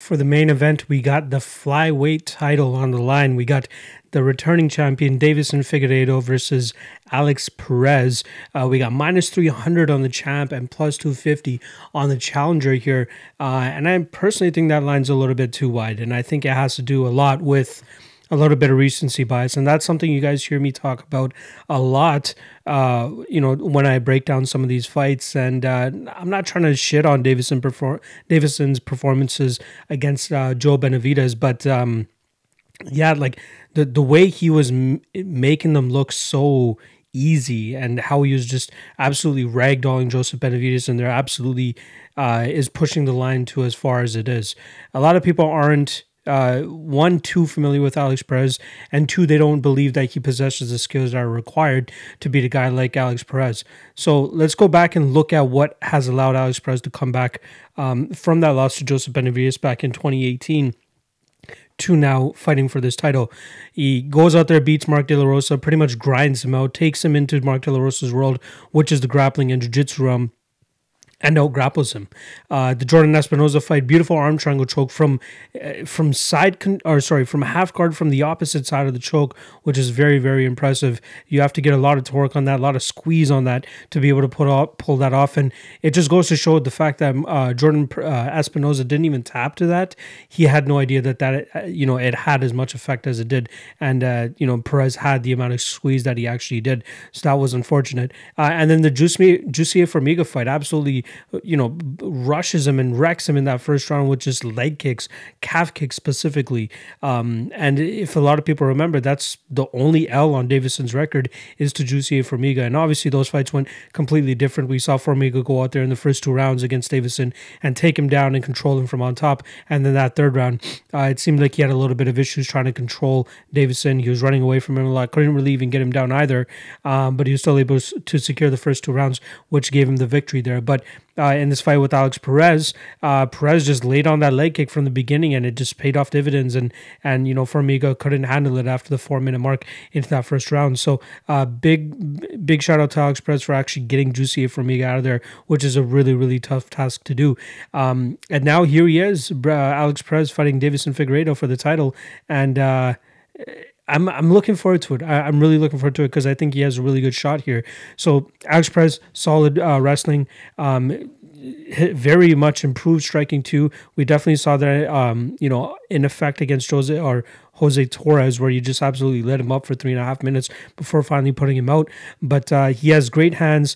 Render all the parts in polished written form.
For the main event, we got the flyweight title on the line. We got the returning champion, Deiveson Figueiredo versus Alex Perez. We got minus 300 on the champ and plus 250 on the challenger here. And I personally think that line's a little bit too wide. And I think it has to do a lot with a little bit of recency bias. And that's something you guys hear me talk about a lot, when I break down some of these fights. And I'm not trying to shit on Deiveson's performances against Joe Benavidez, but the way he was making them look so easy and how he was just absolutely ragdolling Joseph Benavidez, and they're absolutely is pushing the line to as far as it is. A lot of people aren't one, too familiar with Alex Perez, and two, they don't believe that he possesses the skills that are required to beat a guy like Alex Perez. So let's go back and look at what has allowed Alex Perez to come back from that loss to Joseph Benavidez back in 2018 to now fighting for this title. He goes out there, beats Mark De La Rosa, pretty much grinds him out, takes him into Mark De La Rosa's world, which is the grappling and jiu-jitsu realm, and out-grapples him. The Jordan Espinosa fight, beautiful arm triangle choke from half guard from the opposite side of the choke, which is very, very impressive. You have to get a lot of torque on that, a lot of squeeze on that to be able to pull that off. And it just goes to show the fact that Jordan Espinosa didn't even tap to that. He had no idea that it had as much effect as it did. And, Perez had the amount of squeeze that he actually did. So that was unfortunate. And then the Jussier Formiga fight, absolutely rushes him and wrecks him in that first round with just leg kicks, calf kicks specifically. And if a lot of people remember, that's the only L on Deiveson's record is to Jussier Formiga. And obviously those fights went completely different. We saw Formiga go out there in the first two rounds against Deiveson and take him down and control him from on top. And then that third round, it seemed like he had a little bit of issues trying to control Deiveson. He was running away from him a lot, couldn't really even get him down either. But he was still able to secure the first two rounds, which gave him the victory there. But in this fight with Alex Perez, Perez just laid on that leg kick from the beginning, and it just paid off dividends. And Formiga couldn't handle it after the 4-minute mark into that first round. So big shout out to Alex Perez for actually getting Jussier Formiga out of there, which is a really, really tough task to do. And now here he is, Alex Perez fighting Deiveson Figueiredo for the title, and I'm looking forward to it. I'm really looking forward to it because I think he has a really good shot here. So Alex Perez, solid wrestling, very much improved striking too. We definitely saw that, in effect against Jose Torres, where you just absolutely lit him up for 3.5 minutes before finally putting him out. But he has great hands.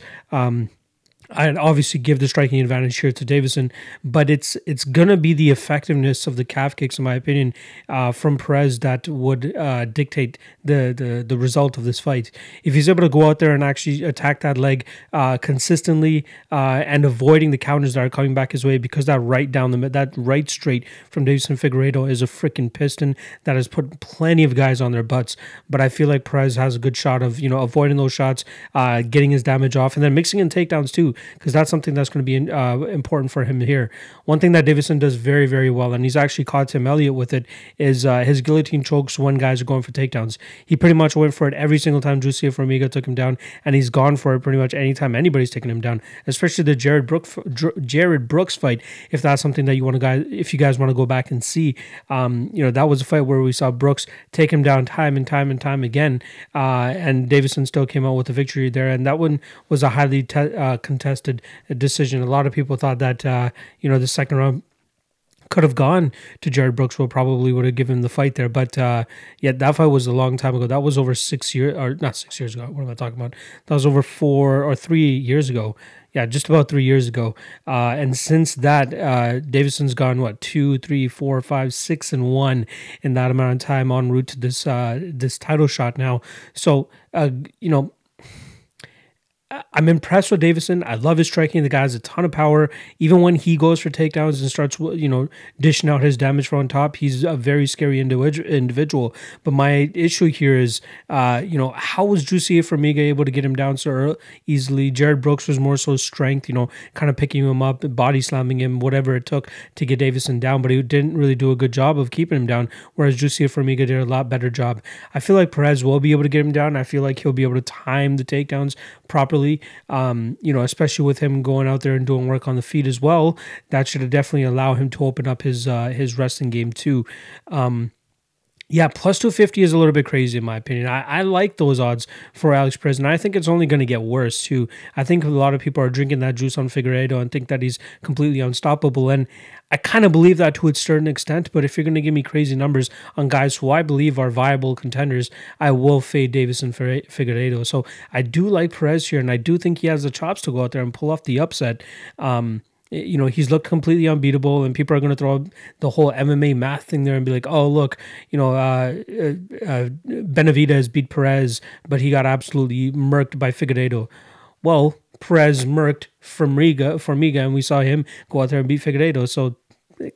I'd obviously give the striking advantage here to Deiveson, but it's gonna be the effectiveness of the calf kicks, in my opinion, from Perez that would dictate the result of this fight. If he's able to go out there and actually attack that leg consistently and avoiding the counters that are coming back his way, because that right straight from Deiveson Figueiredo is a freaking piston that has put plenty of guys on their butts. But I feel like Perez has a good shot of avoiding those shots, getting his damage off, and then mixing in takedowns too, because that's something that's going to be important for him here. One thing that Deiveson does very, very well, and he's actually caught Tim Elliott with it, is his guillotine chokes when guys are going for takedowns. He pretty much went for it every single time Jussier Formiga took him down, and he's gone for it pretty much anytime anybody's taken him down, especially the Jared Brooks fight, if that's something that if you guys want to go back and see. That was a fight where we saw Brooks take him down time and time and time again, and Deiveson still came out with a victory there, and that one was a highly contested decision. A lot of people thought that the second round could have gone to Jared Brooks, probably would have given him the fight there. But that fight was a long time ago. That was over 6 years, or not 6 years ago. What am I talking about? That was over 4 or 3 years ago. Yeah, just about 3 years ago. And since that, Deiveson's gone, 2, 3, 4, 5, 6-1 in that amount of time en route to this title shot now. So, I'm impressed with Deiveson. I love his striking. The guy has a ton of power. Even when he goes for takedowns and starts, dishing out his damage from on top, he's a very scary individual. But my issue here is, how was Jussier Formiga able to get him down so easily? Jared Brooks was more so strength, kind of picking him up, body slamming him, whatever it took to get Deiveson down. But he didn't really do a good job of keeping him down, whereas Jussier Formiga did a lot better job. I feel like Perez will be able to get him down. I feel like he'll be able to time the takedowns properly early. Especially with him going out there and doing work on the feet as well, that should definitely allow him to open up his wrestling game too. Yeah, plus 250 is a little bit crazy in my opinion. I like those odds for Alex Perez, and I think it's only going to get worse too. I think a lot of people are drinking that juice on Figueiredo and think that he's completely unstoppable, and I kind of believe that to a certain extent, but if you're going to give me crazy numbers on guys who I believe are viable contenders, I will fade Deiveson Figueiredo. So I do like Perez here, and I do think he has the chops to go out there and pull off the upset. He's looked completely unbeatable, and people are going to throw the whole MMA math thing there and be like, oh, look, Benavidez beat Perez, but he got absolutely murked by Figueiredo. Well, Perez murked Formiga, and we saw him go out there and beat Figueiredo. So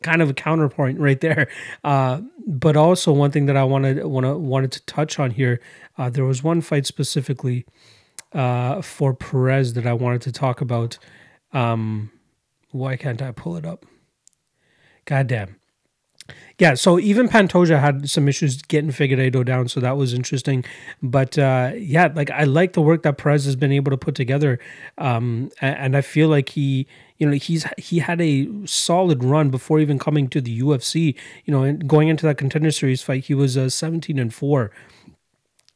kind of a counterpoint right there. But also one thing that I wanted to touch on here, there was one fight specifically for Perez that I wanted to talk about. Why can't I pull it up? Goddamn. Yeah, so even Pantoja had some issues getting Figueiredo down, so that was interesting. But I like the work that Perez has been able to put together, and I feel like he had a solid run before even coming to the UFC. And going into that Contender Series fight, he was 17-4.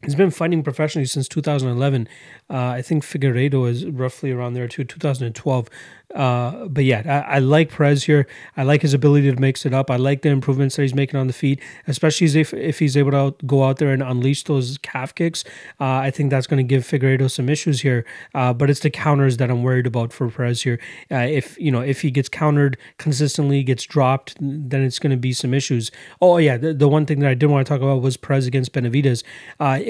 He's been fighting professionally since 2011. I think Figueiredo is roughly around there too, 2012. But yeah, I like Perez here. I like his ability to mix it up. I like the improvements that he's making on the feet, especially if he's able to go out there and unleash those calf kicks. I think that's going to give Figueiredo some issues here. But it's the counters that I'm worried about for Perez here. If he gets countered consistently, gets dropped, then it's going to be some issues. Oh yeah, the one thing that I did want to talk about was Perez against Benavidez.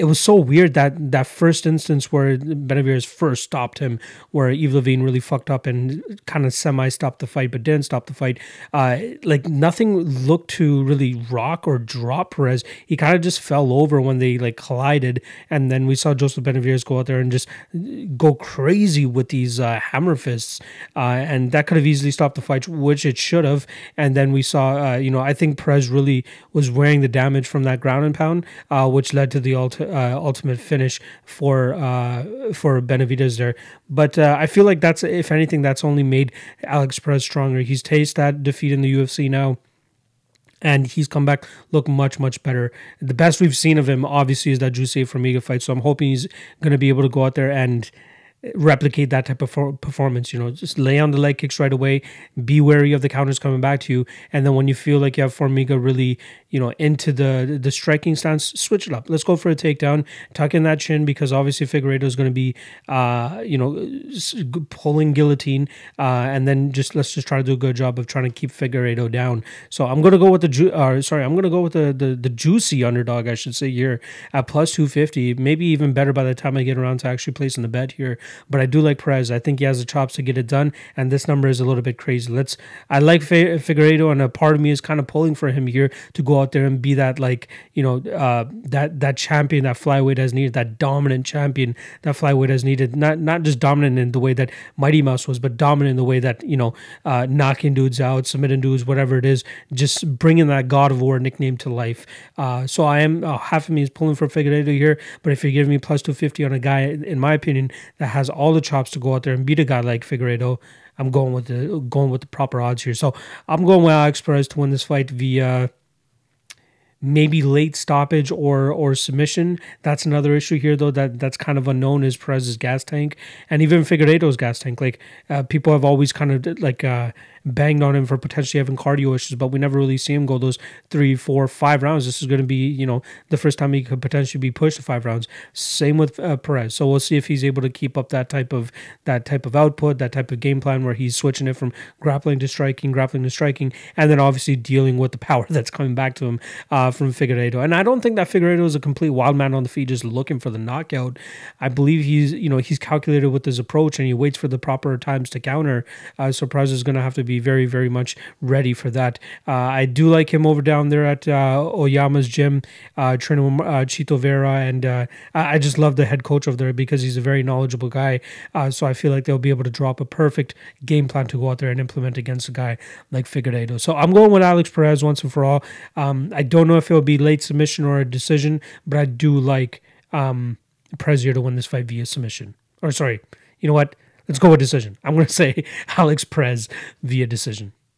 It was so weird that first instance where Benavidez first stopped him, where Yves Lavigne really fucked up and kind of semi-stopped the fight, but didn't stop the fight. Nothing looked to really rock or drop Perez. He kind of just fell over when they collided, and then we saw Joseph Benavidez go out there and just go crazy with these hammer fists, and that could have easily stopped the fight, which it should have. And then we saw, I think Perez really was wearing the damage from that ground and pound, which led to the ultimate finish for Benavidez there. But I feel like that's, if anything, that's only made Alex Perez stronger. He's tasted that defeat in the UFC now, and he's come back look much, much better. The best we've seen of him, obviously, is that Juicy Formiga fight. So I'm hoping he's going to be able to go out there and replicate that type of performance. Just lay on the leg kicks right away, be wary of the counters coming back to you, and then when you feel like you have Formiga really into the striking stance, switch it up. Let's go for a takedown, tuck in that chin, because obviously Figueiredo is going to be pulling guillotine, and then let's just try to do a good job of trying to keep Figueiredo down. So I'm going to go with the juicy underdog, I should say, here at plus 250, maybe even better by the time I get around to actually placing the bet here. But I do like Perez. I think he has the chops to get it done, and this number is a little bit crazy. I like Figueiredo, and a part of me is kind of pulling for him here to go out there and be that that champion that flyweight has needed, that dominant champion that flyweight has needed. Not just dominant in the way that Mighty Mouse was, but dominant in the way that knocking dudes out, submitting dudes, whatever it is, just bringing that God of War nickname to life. So I am half of me is pulling for Figueiredo here, but if you're giving me plus 250 on a guy, in my opinion, that has all the chops to go out there and beat a guy like Figueiredo, I'm going with the proper odds here. So I'm going with Alex Perez to win this fight via maybe late stoppage or submission. That's another issue here, though, that's kind of unknown, is Perez's gas tank, and even Figueiredo's gas tank. People have always kind of banged on him for potentially having cardio issues, but we never really see him go those 3, 4, 5 rounds. This is going to be, the first time he could potentially be pushed to 5 rounds. Same with Perez. So we'll see if he's able to keep up that type of output, that type of game plan where he's switching it from grappling to striking, and then obviously dealing with the power that's coming back to him from Figueiredo. And I don't think that Figueiredo is a complete wild man on the feet just looking for the knockout. I believe he's calculated with his approach, and he waits for the proper times to counter. So Perez is going to have to be very, very much ready for that. I do like him over down there at Oyama's gym, training with Chito Vera, and I just love the head coach over there because he's a very knowledgeable guy. So I feel like they'll be able to drop a perfect game plan to go out there and implement against a guy like Figueiredo. So I'm going with Alex Perez once and for all. I don't know if it'll be late submission or a decision, but I do like Perez here to win this fight via submission. You know what? Let's go with decision. I'm going to say Alex Perez via decision.